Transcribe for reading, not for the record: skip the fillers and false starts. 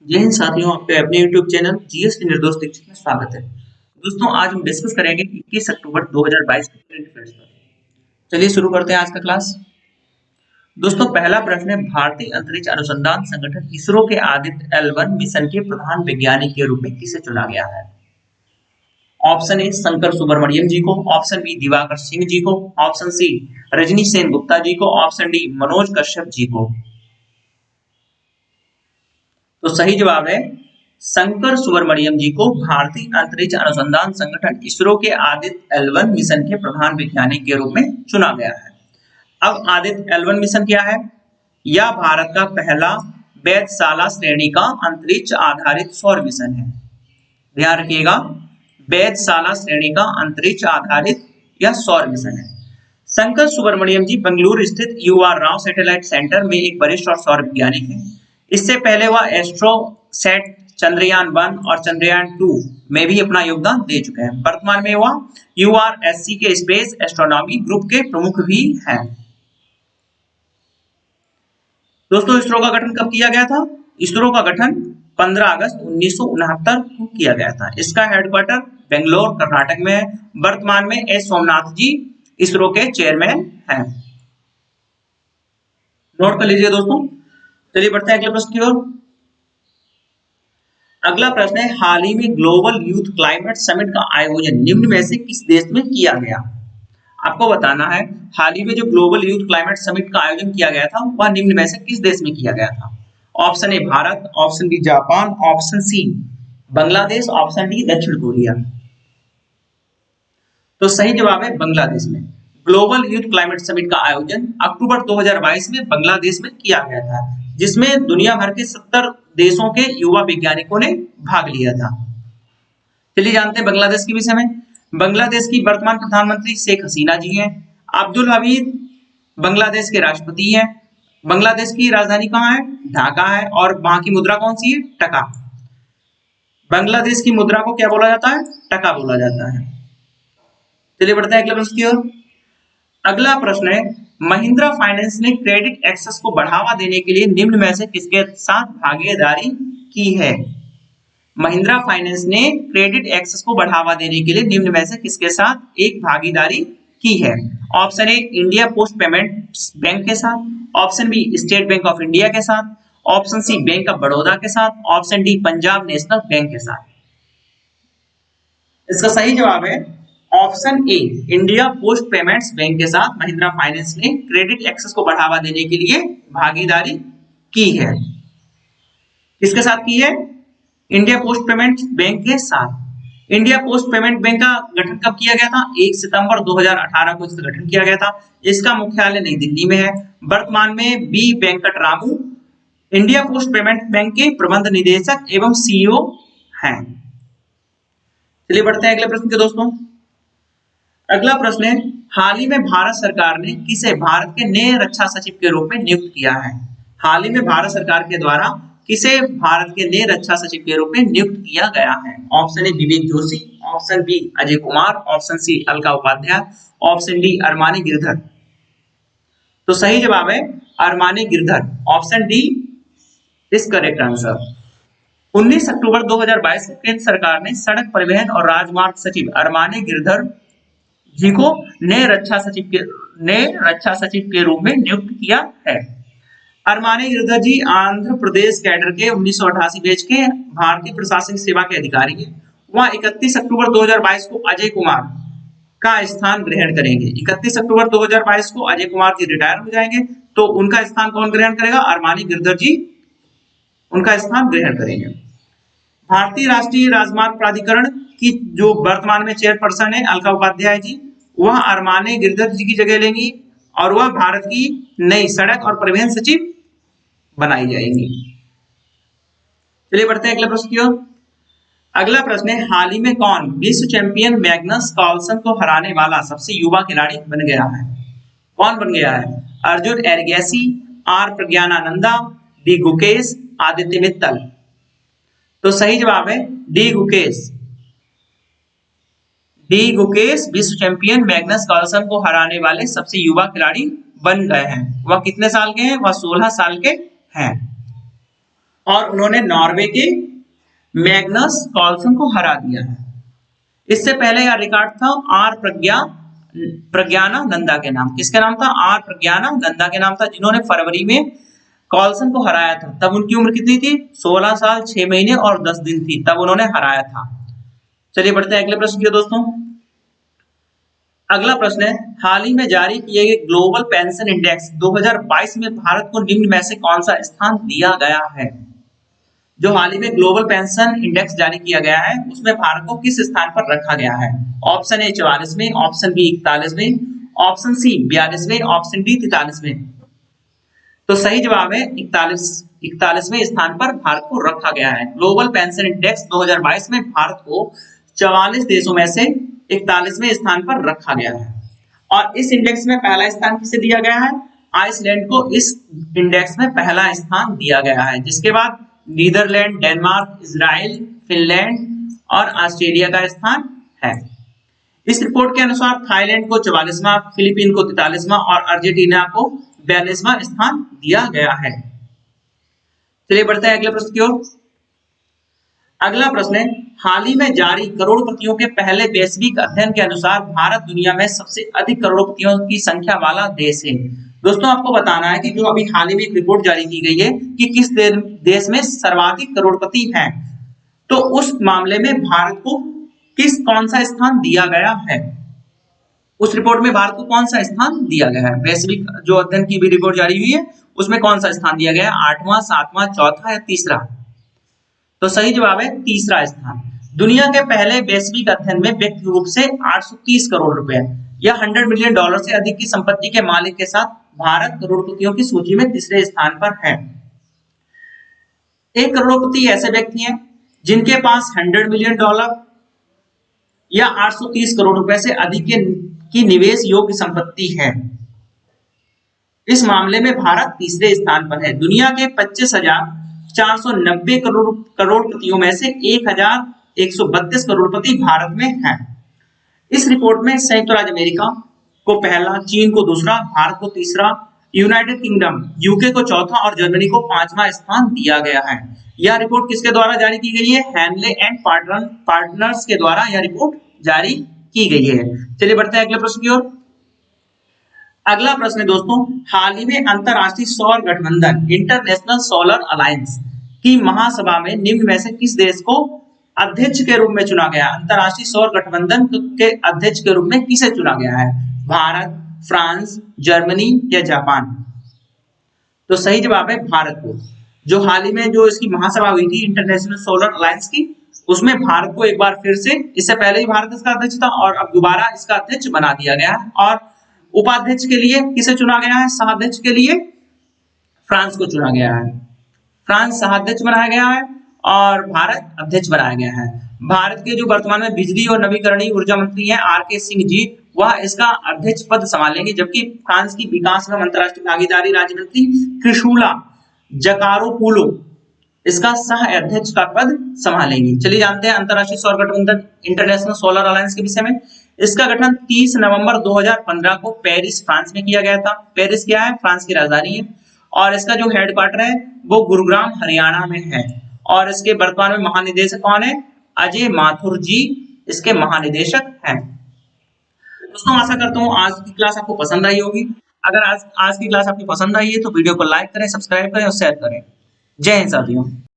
जय हिंद साथियों, आपके अपने YouTube चैनल जीएस के निर्दोष दीक्षित में स्वागत है। दोस्तों, आज हम डिस्कस करेंगे 21 अक्टूबर 2022 के करंट अफेयर्स पर। चलिए शुरू करते हैं आज का क्लास। दोस्तों, पहला प्रश्न है, भारतीय अंतरिक्ष अनुसंधान संगठन इसरो के आदित्य L1 मिशन के प्रधान वैज्ञानिक के रूप में किसे चुना गया है? ऑप्शन ए शंकर सुब्रमण्यम जी को, ऑप्शन बी दिवाकर सिंह जी को, ऑप्शन सी रजनी सेन गुप्ता जी को, ऑप्शन डी मनोज कश्यप जी को। तो सही जवाब है शंकर सुब्रमण्यम जी को भारतीय अंतरिक्ष अनुसंधान संगठन इसरो के आदित्य L1 मिशन के प्रधान वैज्ञानिक के रूप में चुना गया है। अब आदित्य L1 मिशन क्या है? यह भारत का पहला वेधशाला श्रेणी का अंतरिक्ष आधारित सौर मिशन है। ध्यान रखिएगा, वेधशाला श्रेणी का अंतरिक्ष आधारित यह सौर मिशन है। शंकर सुब्रमण्यम जी बेंगलुरु स्थित UR राव सैटेलाइट सेंटर में एक वरिष्ठ और सौर वैज्ञानिक हैं। इससे पहले वह एस्ट्रोसैट चंद्रयान 1 और चंद्रयान 2 में भी अपना योगदान दे चुके हैं। वर्तमान में वह URSC के स्पेस एस्ट्रोनॉमी ग्रुप के प्रमुख भी हैं। दोस्तों, इसरो का गठन कब किया गया था? इसरो का गठन 15 अगस्त 1969 को किया गया था। इसका हेडक्वार्टर बेंगलोर कर्नाटक में है। वर्तमान में एस सोमनाथ जी इसरो के चेयरमैन हैं। नोट कर लीजिए दोस्तों। चलिए बढ़ते हैं अगले प्रश्न की ओर। अगला प्रश्न है, हाल ही में ग्लोबल यूथ क्लाइमेट समिट का आयोजन निम्न में से किस देश में किया गया? आपको बताना है, हाल ही में जो ग्लोबल यूथ क्लाइमेट समिट का आयोजन किया गया था वह निम्न में से किस देश में किया गया था? Option A Bharat, option B Japan, option C Bangladesh, option D दक्षिण कोरिया। तो सही जवाब है बांग्लादेश में। ग्लोबल यूथ क्लाइमेट समिट का आयोजन अक्टूबर 2022 में बांग्लादेश में किया गया था, जिसमें दुनिया भर के 70 देशों के युवा वैज्ञानिकों ने भाग लिया था। चलिए जानते हैं बांग्लादेश के विषय में। बांग्लादेश की वर्तमान प्रधानमंत्री शेख हसीना जी हैं। अब्दुल हमीद बांग्लादेश के राष्ट्रपति हैं। बांग्लादेश की राजधानी कहाँ है? ढाका है। और वहां की मुद्रा कौन सी है? टका। बांग्लादेश की मुद्रा को क्या बोला जाता है? टका बोला जाता है। चलिए बढ़ते हैं अगले प्रश्न की ओर। अगला प्रश्न है, महिंद्रा फाइनेंस ने क्रेडिट एक्सेस को बढ़ावा देने के लिए निम्न में से किसके साथ भागीदारी की है? महिंद्रा फाइनेंस ने क्रेडिट एक्सेस को बढ़ावा देने के लिए निम्न में से किसके साथ एक भागीदारी की है? Option A India Post Payments Bank के साथ, option B State Bank of India के साथ, option C Bank of Baroda के साथ, option D Punjab National Bank के साथ। इसका सही जवाब है option A India Post Payments Bank के साथ महिंद्रा फाइनेंस ने क्रेडिट एक्सेस को बढ़ावा देने के लिए भागीदारी की है। किसके साथ की है? इंडिया पोस्ट पेमेंट्स बैंक के साथ। इंडिया पोस्ट पेमेंट बैंक का गठन कब किया गया था? 1 सितंबर 2018 को इसका गठन किया गया था। इसका मुख्यालय नई दिल्ली में है। वर्तमान में B Venkat Ramu India Post Payment Bank के प्रबंध निदेशक एवं CEO हैं। चलिए बढ़ते हैं अगले प्रश्न के दोस्तों। अगला प्रश्न है, हाल ही में भारत सरकार ने किसे भारत के नए रक्षा सचिव के रूप में नियुक्त किया है? हाल ही में भारत सरकार के द्वारा किसे भारत के नए रक्षा सचिव के रूप में नियुक्त किया गया है? Option A Vivek Joshi, option B Ajay Kumar, option C Alka Upadhyay, option D Aramane Giridhar. तो सही जवाब है Aramane Giridhar. Option D is correct answer. 19 अक्टूबर 2022 को केंद्र सरकार ने सड़क परिवहन और राजमार्ग सचिव अरमानी गिरधर जी को नए रक्षा सचिव के रूप में नियुक्त किया है। अरमानी गिरधर जी आंध्र प्रदेश कैडर के 1988 बैच के भारतीय प्रशासनिक सेवा के अधिकारी हैं। वह 31 अक्टूबर 2022 को अजय कुमार का स्थान ग्रहण करेंगे। 31 अक्टूबर 2022 को अजय कुमार जी रिटायर हो जाएंगे, तो उनका स्थान कौन ग्रहण करेगा? अरमानी गिरधर जी उनका स्थान ग्रहण करेंगे। भारतीय राष्ट्रीय राजमार्ग प्राधिकरण की जो वर्तमान में चेयरपर्सन है अलका उपाध्याय जी, वह अरमानी गिरधर जी की जगह लेंगी और वह भारत की नई सड़क और परिवहन सचिव बनाई जाएंगी। चलिए बढ़ते हैं अगले प्रश्न की ओर। अगला प्रश्न है, हाल ही में कौन विश्व चैंपियन मैग्नस कार्लसन को हराने वाला सबसे युवा खिलाड़ी बन गया है? कौन बन गया है? Arjun Erigaisi, R Praggnanandhaa, D Gukesh, Aditya Mittal. तो सही जवाब है डी गुकेश। डी गुकेश विश्व चैंपियन मैग्नस कार्लसन को हराने वाले सबसे युवा खिलाड़ी बन गए हैं। वह कितने साल के हैं? वह 16 साल के हैं। और उन्होंने नॉर्वे के मैग्नस कार्लसन को हरा दिया है। इससे पहले यह रिकॉर्ड था आर प्रज्ञानानंदा के नाम। किसके नाम था? आर प्रज्ञानानंदा के नाम था, जिन्होंने फरवरी में कार्लसन को हराया था। तब उनकी उम्र कितनी थी? 16 साल 6 महीने और 10 दिन थी, तब उन्होंने हराया था। चलिए बढ़ते हैं अगले प्रश्न की दोस्तों। अगला प्रश्न है, हाल ही में जारी किए गए ग्लोबल पेंशन इंडेक्स 2022 में भारत को निम्न में से कौन सा स्थान दिया गया है? जो हाल ही में ग्लोबल पेंशन इंडेक्स जारी किया गया है, उसमें भारत को किस स्थान पर रखा गया है? ऑप्शन ए 44वें, ऑप्शन बी 41वें, ऑप्शन सी 42वें, ऑप्शन डी 43वें। तो सही जवाब है 41वें स्थान पर भारत को रखा गया है। ग्लोबल पेंशन इंडेक्स 2022 में भारत को 44 देशों में से 41वें स्थान पर रखा गया है। और इस इंडेक्स में पहला स्थान किसे दिया गया है? आइसलैंड को इस इंडेक्स में पहला स्थान दिया गया है, जिसके बाद नीदरलैंड, डेनमार्क, इजराइल, फिनलैंड और ऑस्ट्रेलिया का स्थान है। इस रिपोर्ट के अनुसार थाईलैंड को 44वां, फिलीपीन को 43वां और अर्जेंटीना को 42वां स्थान दिया गया है। चलिए बढ़ते हैं अगले प्रश्न की ओर। अगला प्रश्न है, हाल ही में जारी करोड़पतियों के पहले वैश्विक अध्ययन के अनुसार भारत दुनिया में सबसे अधिक करोड़पतियों की संख्या वाला देश है। दोस्तों आपको बताना है कि जो अभी हाल ही में एक रिपोर्ट जारी की गई है कि किस देश में सर्वाधिक करोड़पति हैं, तो उस मामले में भारत को कौन सा स्थान दिया गया है? उस रिपोर्ट में भारत को कौन सा स्थान दिया गया है? वैश्विक जो अध्ययन की भी रिपोर्ट जारी हुई है, उसमें कौन सा स्थान दिया गया है? 8वां, 7वां, चौथा या तीसरा? तो सही जवाब है तीसरा स्थान। दुनिया के पहले वैश्विक अध्ययन में व्यक्ति रूप से 830 करोड़ रुपए या $100 मिलियन से अधिक की संपत्ति के मालिक के साथ भारत करोड़पतियों की सूची में तीसरे स्थान पर है। एक करोड़पति ऐसे व्यक्ति हैं जिनके पास $100 मिलियन या 830 करोड़ रुपए से अधिक की निवेश योग्य संपत्ति है। इस मामले में भारत तीसरे स्थान पर है। दुनिया के 25,490 करोड़पतियों में से 1,132 करोड़पति भारत में हैं। इस रिपोर्ट में संयुक्त राज्य अमेरिका को पहला, चीन को दूसरा, भारत को तीसरा, यूनाइटेड किंगडम यूके को चौथा और जर्मनी को 5वां स्थान दिया गया है। यह रिपोर्ट किसके द्वारा जारी की गई है? हैनले एंड पार्टनर्स के द्वारा यह रिपोर्ट जारी की गई है। चलिए बढ़ते हैं अगले प्रश्न की ओर। अगला प्रश्न है दोस्तों, हाल ही में अंतरराष्ट्रीय सौर गठबंधन इंटरनेशनल सोलर अलायंस की महासभा में निम्न में से किस देश को अध्यक्ष के रूप में चुना गया? अंतरराष्ट्रीय सौर गठबंधन के अध्यक्ष के रूप में किसे चुना गया है? भारत, फ्रांस, जर्मनी या जापान? तो सही जवाब है भारत को। जो हाल ही में जो इसकी महासभा हुई थी इंटरनेशनल सोलर अलायंस की, उसमें भारत को एक बार फिर से, इससे पहले ही भारत इसका अध्यक्ष था और अब दोबारा इसका अध्यक्ष बना दिया गया है। और उपाध्यक्ष के लिए किसे चुना गया है? सहाध्यक्ष के लिए फ्रांस को चुना गया है। फ्रांस सहाध्यक्ष बनाया गया है और भारत अध्यक्ष बनाया गया है। भारत के जो वर्तमान में बिजली और नवीकरणीय ऊर्जा मंत्री हैं आर.के. सिंह जी, वह इसका अध्यक्ष पद संभालेंगे, जबकि फ्रांस की विकास एवं अंतरराष्ट्रीय भागीदारी राज्य मंत्री क्रिशूला जकारोपूलो इसका सह अध्यक्ष का पद संभालेंगे। चलिए जानते हैं अंतरराष्ट्रीय सौर गठबंधन इंटरनेशनल सोलर अलायंस के विषय में। इसका गठन 30 नवंबर 2015 को पेरिस, फ्रांस में किया गया था। पेरिस क्या है? फ्रांस की राजधानी है। और इसका जो हेडक्वार्टर है वो गुरुग्राम, हरियाणा में है। और इसके वर्तमान में महानिदेशक कौन है? अजय माथुर जी इसके महानिदेशक हैं। दोस्तों आशा करता हूँ आज की क्लास आपको पसंद आई होगी। अगर आज की क्लास आपको पसंद आई है तो वीडियो को लाइक करें, सब्सक्राइब करें और शेयर करें। जय हिंद साथियों।